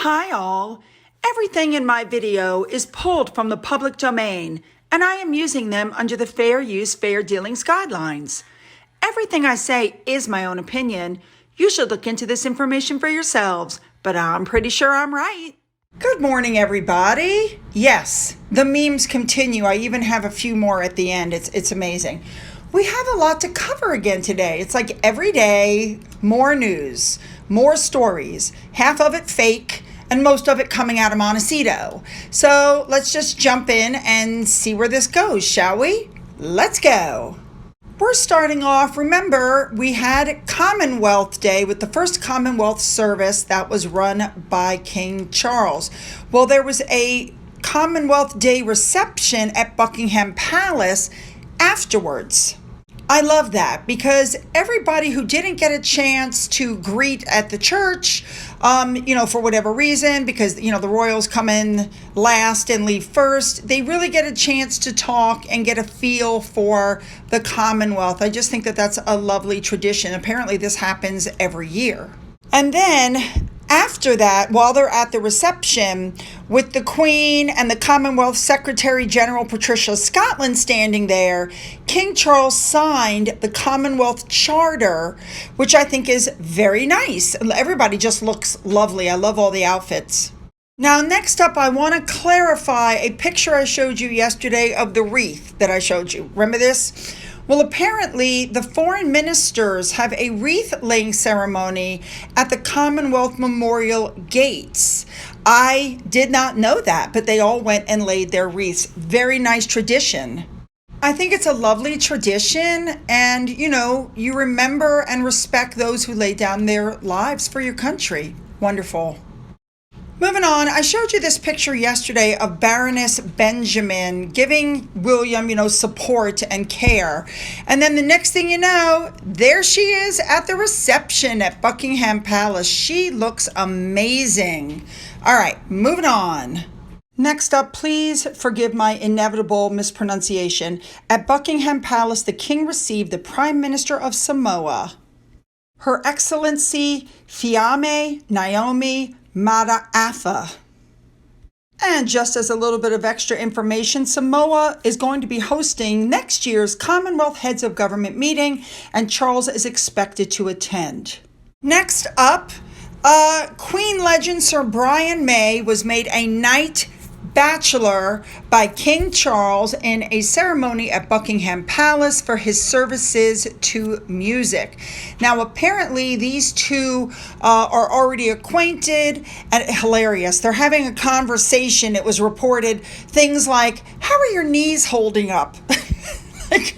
Hi all! Everything in my video is pulled from the public domain, and I am using them under the Fair Use, Fair Dealings guidelines. Everything I say is my own opinion. You should look into this information for yourselves, but I'm pretty sure I'm right. Good morning, everybody. Yes, the memes continue. I even have a few more at the end. It's amazing. We have a lot to cover again today. It's like every day, more news, more stories, half of it fake, and most of it coming out of Montecito. So let's just jump in and see where this goes, shall we? Let's go. We're starting off, remember, we had Commonwealth Day with the first Commonwealth service that was run by King Charles. Well, there was a Commonwealth Day reception at Buckingham Palace afterwards. I love that because everybody who didn't get a chance to greet at the church, for whatever reason, because, the royals come in last and leave first, they really get a chance to talk and get a feel for the Commonwealth. I just think that that's a lovely tradition. Apparently this happens every year. And then after that, while they're at the reception, with the Queen and the Commonwealth Secretary General Patricia Scotland standing there, King Charles signed the Commonwealth Charter, which I think is very nice. Everybody just looks lovely. I love all the outfits. Now, next up, I want to clarify a picture I showed you yesterday of the wreath that I showed you. Remember this? Well, apparently, the foreign ministers have a wreath-laying ceremony at the Commonwealth Memorial gates. I did not know that, but they all went and laid their wreaths. Very nice tradition. I think it's a lovely tradition, and, you remember and respect those who laid down their lives for your country. Wonderful. Moving on, I showed you this picture yesterday of Baroness Benjamin giving William, support and care. And then the next thing you know, there she is at the reception at Buckingham Palace. She looks amazing. All right, moving on. Next up, please forgive my inevitable mispronunciation. At Buckingham Palace, the king received the Prime Minister of Samoa, Her Excellency Fiame Naomi Mara'afa. And just as a little bit of extra information, Samoa is going to be hosting next year's Commonwealth Heads of Government meeting, and Charles is expected to attend. Next up, Queen legend Sir Brian May was made a Knight Bachelor by King Charles in a ceremony at Buckingham Palace for his services to music. Now, apparently, these two are already acquainted, and hilarious. They're having a conversation. It was reported things like, "How are your knees holding up?" Like,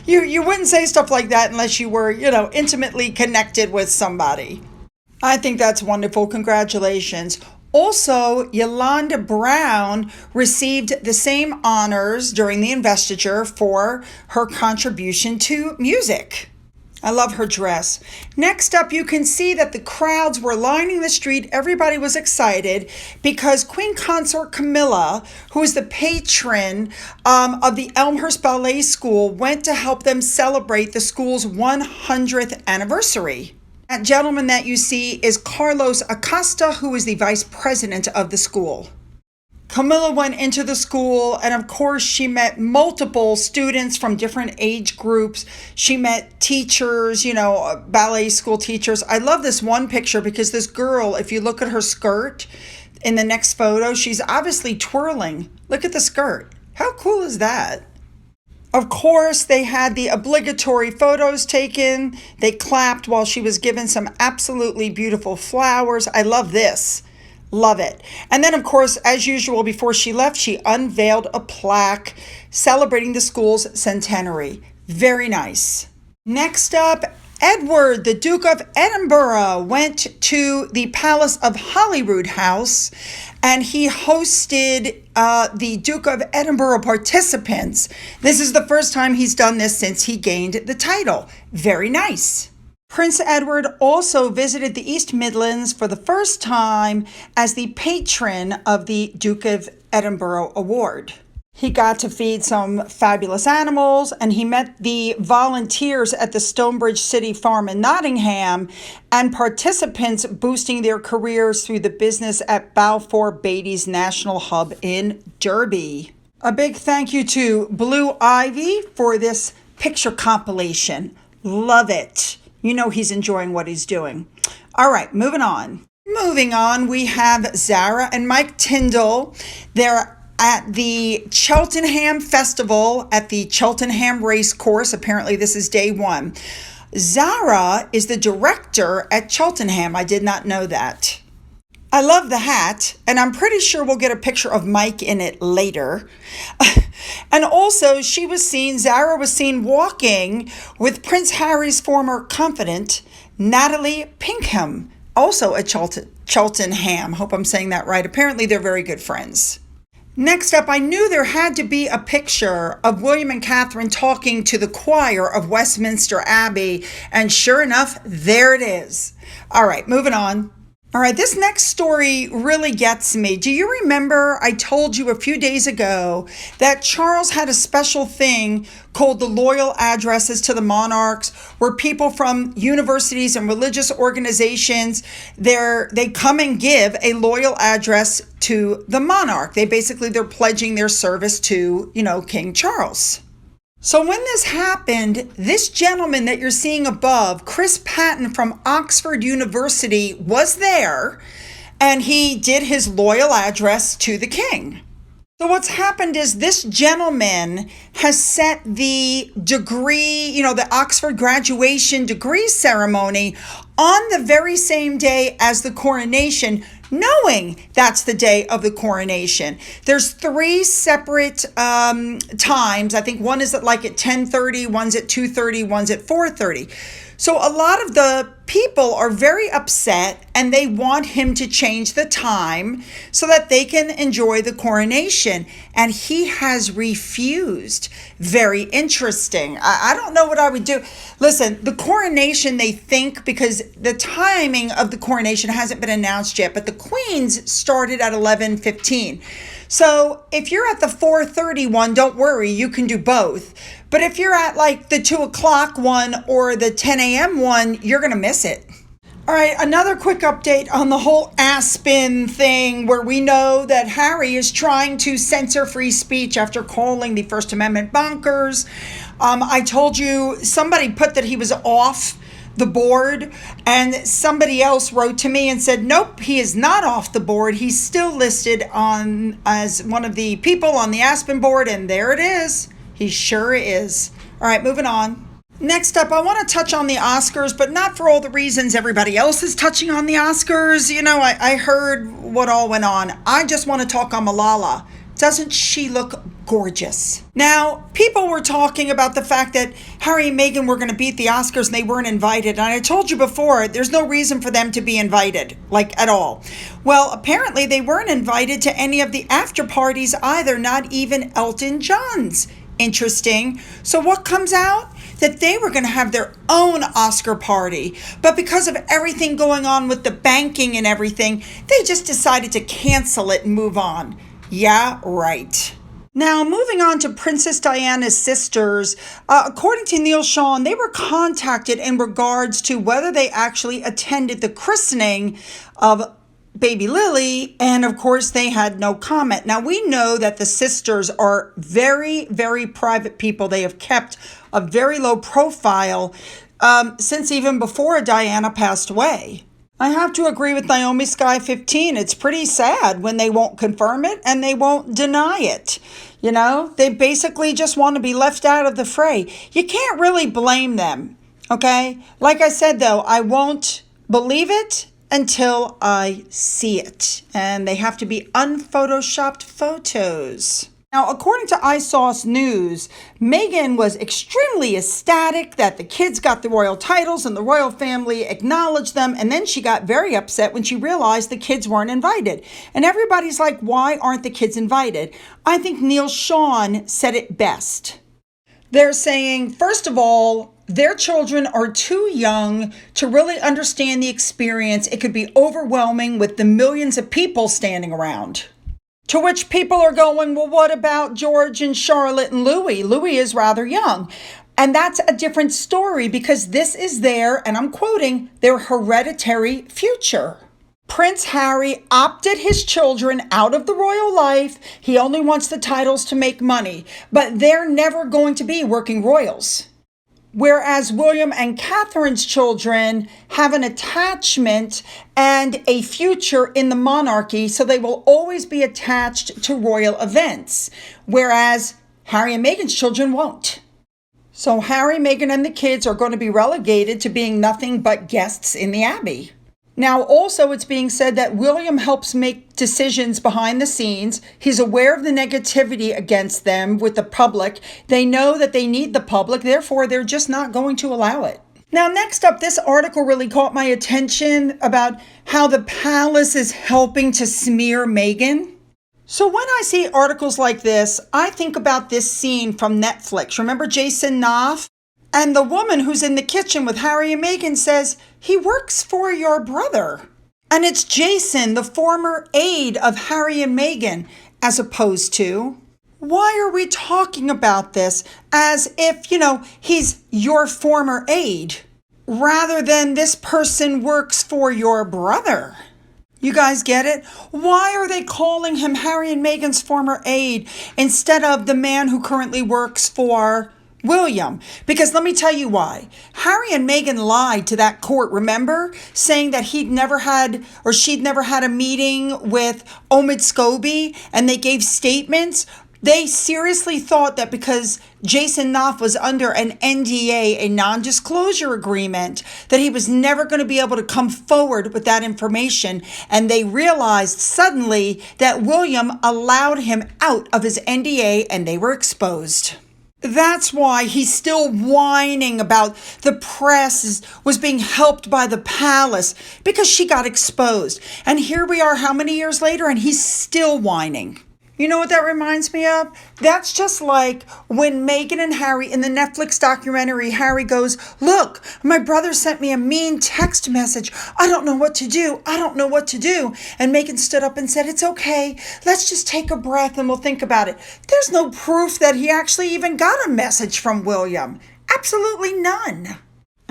you wouldn't say stuff like that unless you were, intimately connected with somebody. I think that's wonderful. Congratulations. Also, Yolanda Brown received the same honors during the investiture for her contribution to music. I love her dress. Next up, you can see that the crowds were lining the street. Everybody was excited because Queen Consort Camilla, who is the patron of the Elmhurst Ballet School, went to help them celebrate the school's 100th anniversary. That gentleman that you see is Carlos Acosta, who is the vice president of the school. Camilla went into the school, and of course, she met multiple students from different age groups. She met teachers, ballet school teachers. I love this one picture because this girl, if you look at her skirt in the next photo, she's obviously twirling. Look at the skirt. How cool is that? Of course, they had the obligatory photos taken. They clapped while she was given some absolutely beautiful flowers. I love this. Love it. And then, of course, as usual, before she left, she unveiled a plaque celebrating the school's centenary. Very nice. Next up, Edward, the Duke of Edinburgh, went to the Palace of Holyrood House, and he hosted the Duke of Edinburgh participants. This is the first time he's done this since he gained the title. Very nice. Prince Edward also visited the East Midlands for the first time as the patron of the Duke of Edinburgh Award. He got to feed some fabulous animals, and he met the volunteers at the Stonebridge City Farm in Nottingham and participants boosting their careers through the business at Balfour Beatty's National Hub in Derby. A big thank you to Blue Ivy for this picture compilation. Love it. You know he's enjoying what he's doing. All right, moving on. Moving on, we have Zara and Mike Tyndall. They're at the Cheltenham Festival at the Cheltenham Race Course. Apparently, this is day one. Zara is the director at Cheltenham. I did not know that. I love the hat, and I'm pretty sure we'll get a picture of Mike in it later. And also, Zara was seen walking with Prince Harry's former confidant, Natalie Pinkham, also at Cheltenham. Hope I'm saying that right. Apparently, they're very good friends. Next up, I knew there had to be a picture of William and Catherine talking to the choir of Westminster Abbey, and sure enough, there it is. All right, moving on. All right, this next story really gets me. Do you remember I told you a few days ago that Charles had a special thing called the Loyal Addresses to the Monarchs, where people from universities and religious organizations, they come and give a loyal address to the monarch. They're pledging their service to, King Charles. So when this happened, this gentleman that you're seeing above, Chris Patton from Oxford University, was there, and he did his loyal address to the king. So what's happened is this gentleman has set the degree, the Oxford graduation degree ceremony on the very same day as the coronation, knowing that's the day of the coronation. There's 3 separate times. I think one is at 10:30, one's at 2:30, one's at 4:30. So a lot of the people are very upset, and they want him to change the time so that they can enjoy the coronation. And he has refused. Very interesting. I don't know what I would do. Listen, the coronation, they think, because the timing of the coronation hasn't been announced yet, but the Queen's started at 11:15. So if you're at the 4:30 one, don't worry, you can do both. But if you're at the 2 o'clock one or the 10 a.m. one, you're going to miss it. All right, another quick update on the whole Aspen thing, where we know that Harry is trying to censor free speech after calling the First Amendment bonkers. I told you somebody put that he was off the board, and somebody else wrote to me and said, nope, he is not off the board. He's still listed on as one of the people on the Aspen board, and there it is. He sure is. All right, moving on. Next up, I want to touch on the Oscars, but not for all the reasons everybody else is touching on the Oscars. I heard what all went on. I just want to talk on Malala. Doesn't she look gorgeous? Now, people were talking about the fact that Harry and Meghan were going to be at the Oscars and they weren't invited. And I told you before, there's no reason for them to be invited, at all. Well, apparently they weren't invited to any of the after parties either, not even Elton John's. Interesting. So what comes out? That they were going to have their own Oscar party. But because of everything going on with the banking and everything, they just decided to cancel it and move on. Yeah, right. Now, moving on to Princess Diana's sisters, according to Neil Sean, they were contacted in regards to whether they actually attended the christening of baby Lily, and of course they had no comment. Now, we know that the sisters are very, very private people. They have kept a very low profile since even before Diana passed away. I have to agree with Naomi Sky 15. It's pretty sad when they won't confirm it and they won't deny it. They basically just want to be left out of the fray. You can't really blame them, okay? Like I said, though, I won't believe it until I see it. And they have to be unphotoshopped photos. Now, according to iSauce News, Meghan was extremely ecstatic that the kids got the royal titles and the royal family acknowledged them. And then she got very upset when she realized the kids weren't invited. And everybody's like, why aren't the kids invited? I think Neil Sean said it best. They're saying, first of all, their children are too young to really understand the experience. It could be overwhelming with the millions of people standing around. To which people are going, well, what about George and Charlotte and Louis? Louis is rather young. And that's a different story because this is their, and I'm quoting, their hereditary future. Prince Harry opted his children out of the royal life. He only wants the titles to make money, but they're never going to be working royals. Whereas William and Catherine's children have an attachment and a future in the monarchy, so they will always be attached to royal events, whereas Harry and Meghan's children won't. So Harry, Meghan, and the kids are going to be relegated to being nothing but guests in the Abbey. Now, also, it's being said that William helps make decisions behind the scenes. He's aware of the negativity against them with the public. They know that they need the public, therefore, they're just not going to allow it. Now, next up, this article really caught my attention about how the palace is helping to smear Meghan. So when I see articles like this, I think about this scene from Netflix. Remember Jason Knopf? And the woman who's in the kitchen with Harry and Meghan says, he works for your brother. And it's Jason, the former aide of Harry and Meghan, as opposed to, why are we talking about this as if, he's your former aide, rather than this person works for your brother? You guys get it? Why are they calling him Harry and Meghan's former aide instead of the man who currently works for William? Because let me tell you why. Harry and Meghan lied to that court, remember? Saying that she'd never had a meeting with Omid Scobie, and they gave statements. They seriously thought that because Jason Knopf was under an NDA, a non-disclosure agreement, that he was never going to be able to come forward with that information. And they realized suddenly that William allowed him out of his NDA and they were exposed. That's why he's still whining about the press was being helped by the palace, because she got exposed. And here we are, how many years later, and he's still whining. You know what that reminds me of? That's just like when Meghan and Harry, in the Netflix documentary, Harry goes, look, my brother sent me a mean text message. I don't know what to do. I don't know what to do. And Meghan stood up and said, it's okay. Let's just take a breath and we'll think about it. There's no proof that he actually even got a message from William. Absolutely none.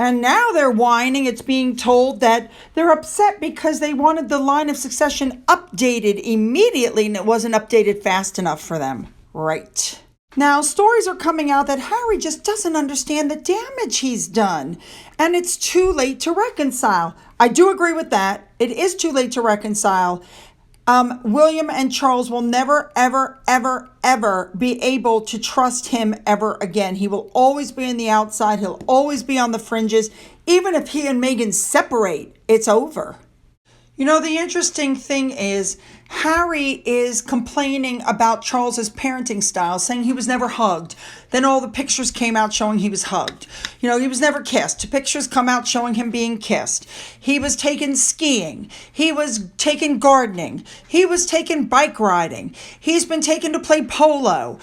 And now they're whining. It's being told that they're upset because they wanted the line of succession updated immediately and it wasn't updated fast enough for them. Right. Now, stories are coming out that Harry just doesn't understand the damage he's done. And it's too late to reconcile. I do agree with that. It is too late to reconcile. William and Charles will never, ever, ever, ever be able to trust him ever again. He will always be on the outside. He'll always be on the fringes. Even if he and Meghan separate, it's over. The interesting thing is Harry is complaining about Charles's parenting style, saying he was never hugged. Then all the pictures came out showing he was hugged. He was never kissed. Pictures come out showing him being kissed. He was taken skiing. He was taken gardening. He was taken bike riding. He's been taken to play polo.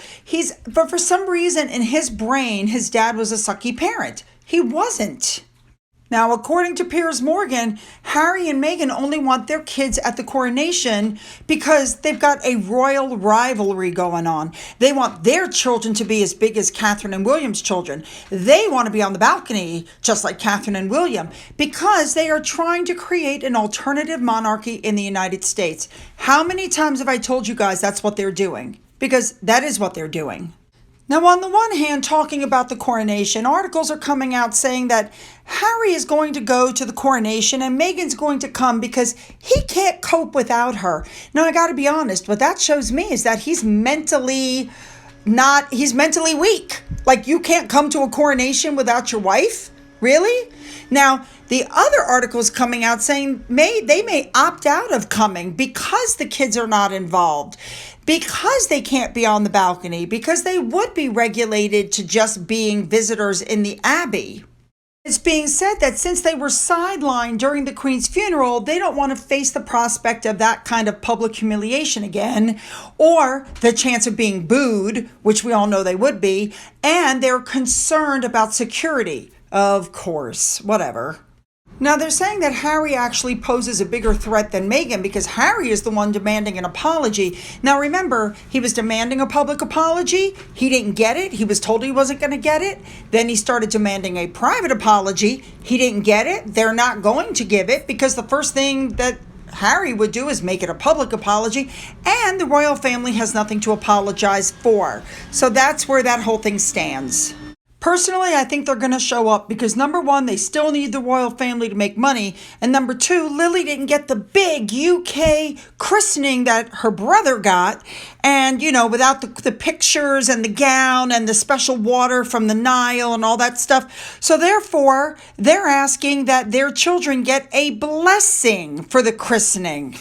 But for some reason in his brain, his dad was a sucky parent. He wasn't. Now, according to Piers Morgan, Harry and Meghan only want their kids at the coronation because they've got a royal rivalry going on. They want their children to be as big as Catherine and William's children. They want to be on the balcony, just like Catherine and William, because they are trying to create an alternative monarchy in the United States. How many times have I told you guys that's what they're doing? Because that is what they're doing. Now, on the one hand, talking about the coronation, articles are coming out saying that Harry is going to go to the coronation and Meghan's going to come because he can't cope without her. Now, I got to be honest, what that shows me is that he's mentally weak. Like, you can't come to a coronation without your wife? Really? Now, the other articles coming out saying they may opt out of coming because the kids are not involved, because they can't be on the balcony, because they would be regulated to just being visitors in the Abbey. It's being said that since they were sidelined during the Queen's funeral, they don't want to face the prospect of that kind of public humiliation again, or the chance of being booed, which we all know they would be, and they're concerned about security. Of course, whatever. Now, they're saying that Harry actually poses a bigger threat than Meghan because Harry is the one demanding an apology. Now, remember, he was demanding a public apology. He didn't get it. He was told he wasn't going to get it. Then he started demanding a private apology. He didn't get it. They're not going to give it because the first thing that Harry would do is make it a public apology, and the royal family has nothing to apologize for. So that's where that whole thing stands. Personally, I think they're going to show up because number one, they still need the royal family to make money. And number two, Lily didn't get the big UK christening that her brother got. And, without the pictures and the gown and the special water from the Nile and all that stuff. So therefore, they're asking that their children get a blessing for the christening.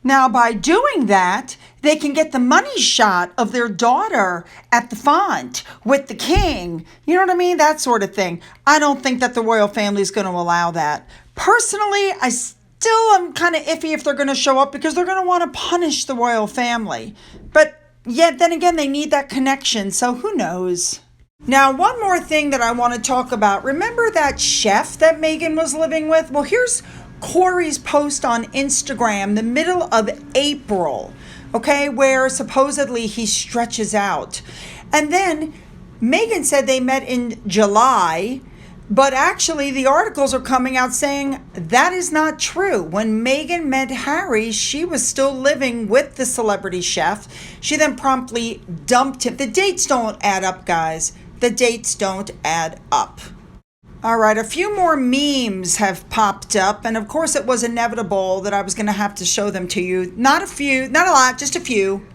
Now, by doing that, they can get the money shot of their daughter at the font with the king. You know what I mean? That sort of thing. I don't think that the royal family is going to allow that. Personally, I still am kind of iffy if they're going to show up because they're going to want to punish the royal family. But yet, then again, they need that connection, so who knows? Now, one more thing that I want to talk about. Remember that chef that Meghan was living with? Well, here's Corey's post on Instagram, the middle of April, okay, where supposedly he stretches out. And then Meghan said they met in July, but actually the articles are coming out saying that is not true. When Meghan met Harry, she was still living with the celebrity chef. She then promptly dumped him. The dates don't add up, guys. The dates don't add up. All right, a few more memes have popped up, and of course it was inevitable that I was going to have to show them to you. Not a few, not a lot, just a few.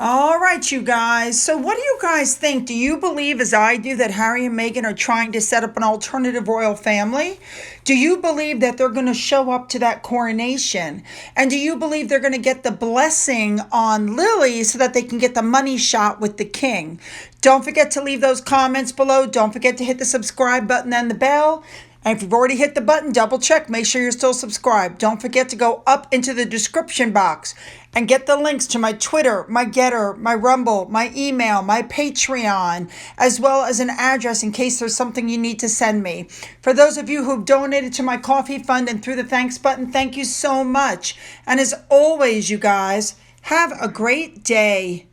All right, you guys. So what do you guys think? Do you believe, as I do, that Harry and Meghan are trying to set up an alternative royal family? Do you believe that they're going to show up to that coronation? And do you believe they're going to get the blessing on Lily so that they can get the money shot with the king? Don't forget to leave those comments below. Don't forget to hit the subscribe button and the bell. And if you've already hit the button, double check. Make sure you're still subscribed. Don't forget to go up into the description box and get the links to my Twitter, my Getter, my Rumble, my email, my Patreon, as well as an address in case there's something you need to send me. For those of you who've donated to my coffee fund and through the thanks button, thank you so much. And as always, you guys, have a great day.